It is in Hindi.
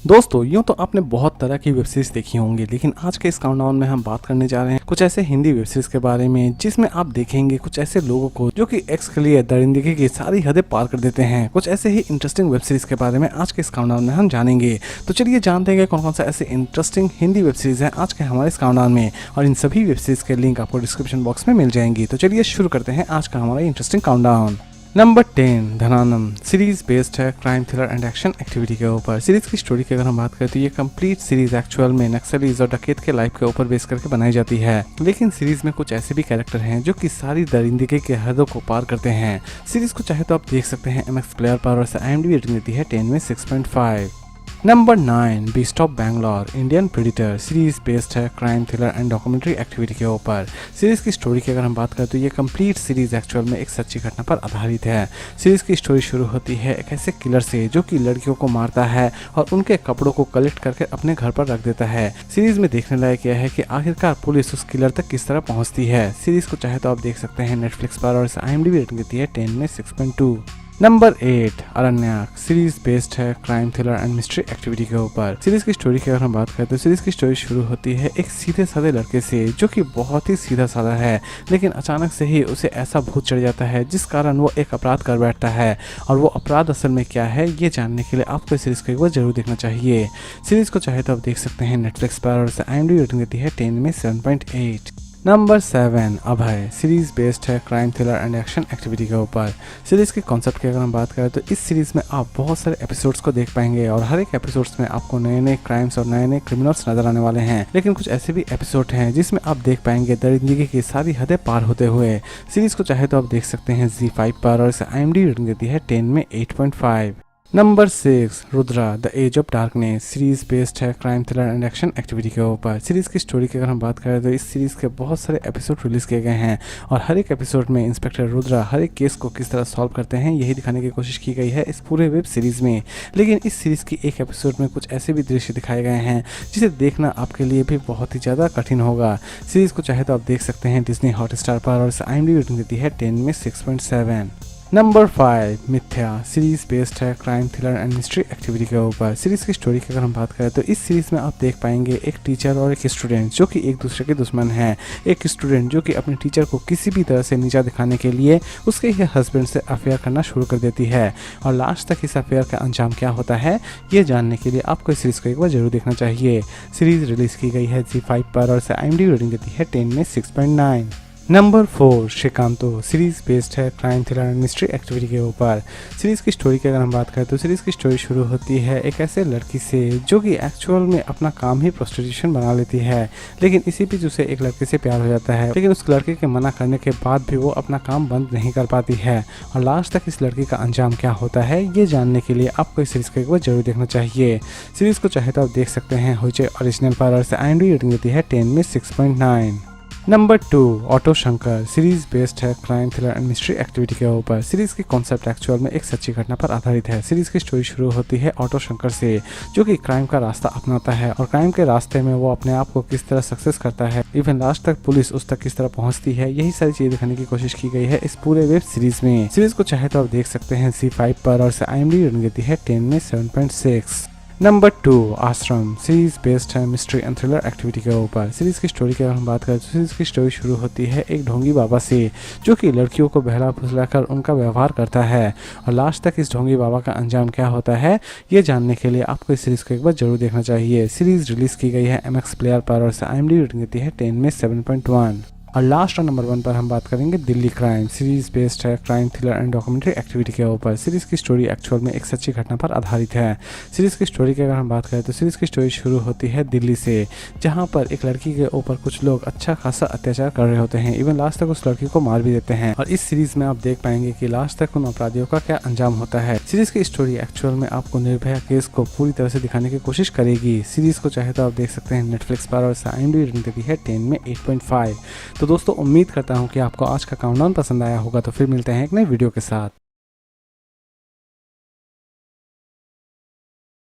दोस्तों यूँ तो आपने बहुत तरह की वेब सीरीज देखी होंगी, लेकिन आज के इस काउंटडाउन में हम बात करने जा रहे हैं कुछ ऐसे हिंदी वेब सीरीज के बारे में जिसमें आप देखेंगे कुछ ऐसे लोगों को जो कि एक्स के लिए दरिंदगी की सारी हदें पार कर देते हैं। कुछ ऐसे ही इंटरेस्टिंग वेब सीरीज के बारे में आज के इस काउंटडाउन में हम जानेंगे। तो चलिए जानते हैं कौन कौन सा ऐसे इंटरेस्टिंग हिंदी वेब सीरीज है आज के हमारे इस काउंटडाउन में, और इन सभी वेब सीरीज के लिंक आपको डिस्क्रिप्शन बॉक्स में मिल जाएंगी। तो चलिए शुरू करते हैं आज का हमारा इंटरेस्टिंग काउंटडाउन। नंबर 10 धनानम सीरीज बेस्ड है crime thriller and action activity के ऊपर। सीरीज की स्टोरी की अगर हम बात करें तो ये कंप्लीट सीरीज एक्चुअल में नक्सलीज और डकैत के लाइफ के ऊपर बेस करके बनाई जाती है, लेकिन सीरीज में कुछ ऐसे भी कैरेक्टर हैं जो कि सारी दरिंदगी के हदों को पार करते हैं। सीरीज को चाहे तो आप देख सकते हैं MX प्लेयर पर, और IMDb रेटिंग देती है 10 में 6.5। Number 9 beast of Bangalore Indian predator series based है crime thriller and documentary activity के ऊपर। सीरीज की स्टोरी की अगर हम बात करें तो ये कंप्लीट सीरीज एक्चुअल में एक सच्ची घटना पर आधारित है। सीरीज की स्टोरी शुरू होती है एक ऐसे किलर से जो कि लड़कियों को मारता है और उनके कपड़ों को कलेक्ट करके अपने घर पर रख देता है। सीरीज में देखने लायक यह है कि आखिरकार पुलिस उस किलर तक किस तरह पहुंचती है। सीरीज को चाहे तो आप देख सकते हैं नेटफ्लिक्स पर, और IMDb रेटिंग देती है 10 में 6.2। नंबर 8 अरण्यक सीरीज बेस्ड है crime thriller and mystery activity के ऊपर। सीरीज की स्टोरी की अगर हम बात करें तो सीरीज की स्टोरी शुरू होती है एक सीधे साधे लड़के से जो कि बहुत ही सीधा साधा है, लेकिन अचानक से ही उसे ऐसा भूत चढ़ जाता है जिस कारण वो एक अपराध कर बैठता है, और वो अपराध असल में क्या है ये जानने के लिए आपको इस सीरीज को एक बार जरूर देखना चाहिए। सीरीज को चाहे तो आप देख सकते हैं नेटफ्लिक्स पर, और IMDb रेटिंग देती है 10 में 7.8। नंबर 7 अभय सीरीज बेस्ड है crime thriller and action activity के ऊपर। सीरीज के कॉन्सेप्ट की अगर हम बात करें तो इस सीरीज में आप बहुत सारे एपिसोड्स को देख पाएंगे, और हर एक एपिसोड्स में आपको नए नए क्राइम्स और नए नए क्रिमिनल्स नजर आने वाले हैं, लेकिन कुछ ऐसे भी एपिसोड हैं जिसमें आप देख पाएंगे दरिंदगी की सारी हदें पार होते हुए। सीरीज को चाहे तो आप देख सकते हैं Z5 पर, और IMDb रेटिंग देती है 10 में 8.5। Number 6 Rudra the edge of darkness series based है crime thriller and action activity के ऊपर। सीरीज की स्टोरी की अगर हम बात करें तो इस सीरीज के बहुत सारे एपिसोड रिलीज किए गए हैं, और हर एक एपिसोड में इंस्पेक्टर रुद्रा हर एक केस को किस तरह सॉल्व करते हैं यही दिखाने की कोशिश की गई है इस पूरे वेब सीरीज में। लेकिन इस सीरीज की एक एपिसोड में कुछ ऐसे भी दृश्य दिखाए गए हैं जिसे देखना आपके लिए भी बहुत ही ज़्यादा कठिन होगा। सीरीज को चाहे तो आप देख सकते हैं डिज्नी हॉटस्टार पर, और IMDb रेटिंग देती है 10 में 6.7। नंबर 5 मिथ्या सीरीज बेस्ड है crime thriller and mystery activity के ऊपर। सीरीज की स्टोरी की अगर हम बात करें तो इस सीरीज में आप देख पाएंगे एक टीचर और एक स्टूडेंट जो कि एक दूसरे के दुश्मन हैं। एक स्टूडेंट जो कि अपने टीचर को किसी भी तरह से नीचा दिखाने के लिए उसके ही हस्बैंड से अफेयर करना शुरू कर देती है, और लास्ट तक इस अफेयर का अंजाम क्या होता है ये जानने के लिए आपको इस सीरीज को एक बार जरूर देखना चाहिए। सीरीज रिलीज की गई है Z5 पर, और IMDb रेटिंग देती है 10 में 6.9। नंबर 4 श्रीकांतो सीरीज बेस्ड है crime thriller and mystery activity के ऊपर। सीरीज की स्टोरी की अगर हम बात करें तो सीरीज की स्टोरी शुरू होती है एक ऐसे लड़की से जो कि एक्चुअल में अपना काम ही प्रोस्टिट्यूशन बना लेती है, लेकिन इसी बीच उसे एक लड़के से प्यार हो जाता है, लेकिन उस लड़के के मना करने के बाद भी वो अपना काम बंद नहीं कर पाती है, और लास्ट तक इस लड़की का अंजाम क्या होता है ये जानने के लिए आपको इस सीरीज को एक बार जरूर देखना चाहिए। सीरीज को चाहे तो आप देख सकते हैं होइचे ओरिजिनल पर, और IMDb रेटिंग देती है 10 में 6.9। Number 2 auto Shankar series based है crime thriller and mystery activity के ऊपर। सीरीज की कॉन्सेप्ट एक्चुअल में एक सच्ची घटना पर आधारित है। सीरीज की स्टोरी शुरू होती है ऑटो शंकर से जो कि क्राइम का रास्ता अपनाता है, और क्राइम के रास्ते में वो अपने आप को किस तरह सक्सेस करता है, इवन लास्ट तक पुलिस उस तक किस तरह पहुंचती है, यही सारी चीजें दिखाने की कोशिश की गई है इस पूरे वेब सीरीज में। सीरीज को चाहे तो आप देख सकते हैं Z5 पर, और IMDb रेटिंग देती है 10 में 7.6। नंबर 2 आश्रम सीरीज बेस्ड है मिस्ट्री एंड थ्रिलर एक्टिविटी के ऊपर। सीरीज की स्टोरी की अगर हम बात करें तो सीरीज की स्टोरी शुरू होती है एक ढोंगी बाबा से जो कि लड़कियों को बहला फुसला कर उनका व्यवहार करता है, और लास्ट तक इस ढोंगी बाबा का अंजाम क्या होता है ये जानने के लिए आपको इस सीरीज को एक बार जरूर देखना चाहिए। सीरीज रिलीज की गई है MX प्लेयर पर, और IMDb रेटिंग देती है 10 में 7.1। और लास्ट और नंबर 1 पर हम बात करेंगे दिल्ली क्राइम सीरीज बेस्ड है crime thriller and documentary activity के ऊपर। सीरीज की स्टोरी एक्चुअल में एक सच्ची घटना पर आधारित है। सीरीज की स्टोरी की अगर हम बात करें तो सीरीज की स्टोरी शुरू होती है दिल्ली से, जहां पर एक लड़की के ऊपर कुछ लोग अच्छा खासा अत्याचार कर रहे होते हैं, इवन लास्ट तक उस लड़की को मार भी देते हैं, और इस सीरीज में आप देख पाएंगे कि लास्ट तक उन अपराधियों का क्या अंजाम होता है। सीरीज की स्टोरी एक्चुअल में आपको निर्भया केस को पूरी तरह से दिखाने की कोशिश करेगी। सीरीज को चाहे तो आप देख सकते हैं नेटफ्लिक्स पर, और IMDb रेटिंग देती है 10 में 8.5। तो दोस्तों उम्मीद करता हूँ कि आपको आज का काउंटडाउन पसंद आया होगा, तो फिर मिलते हैं एक नए वीडियो के साथ।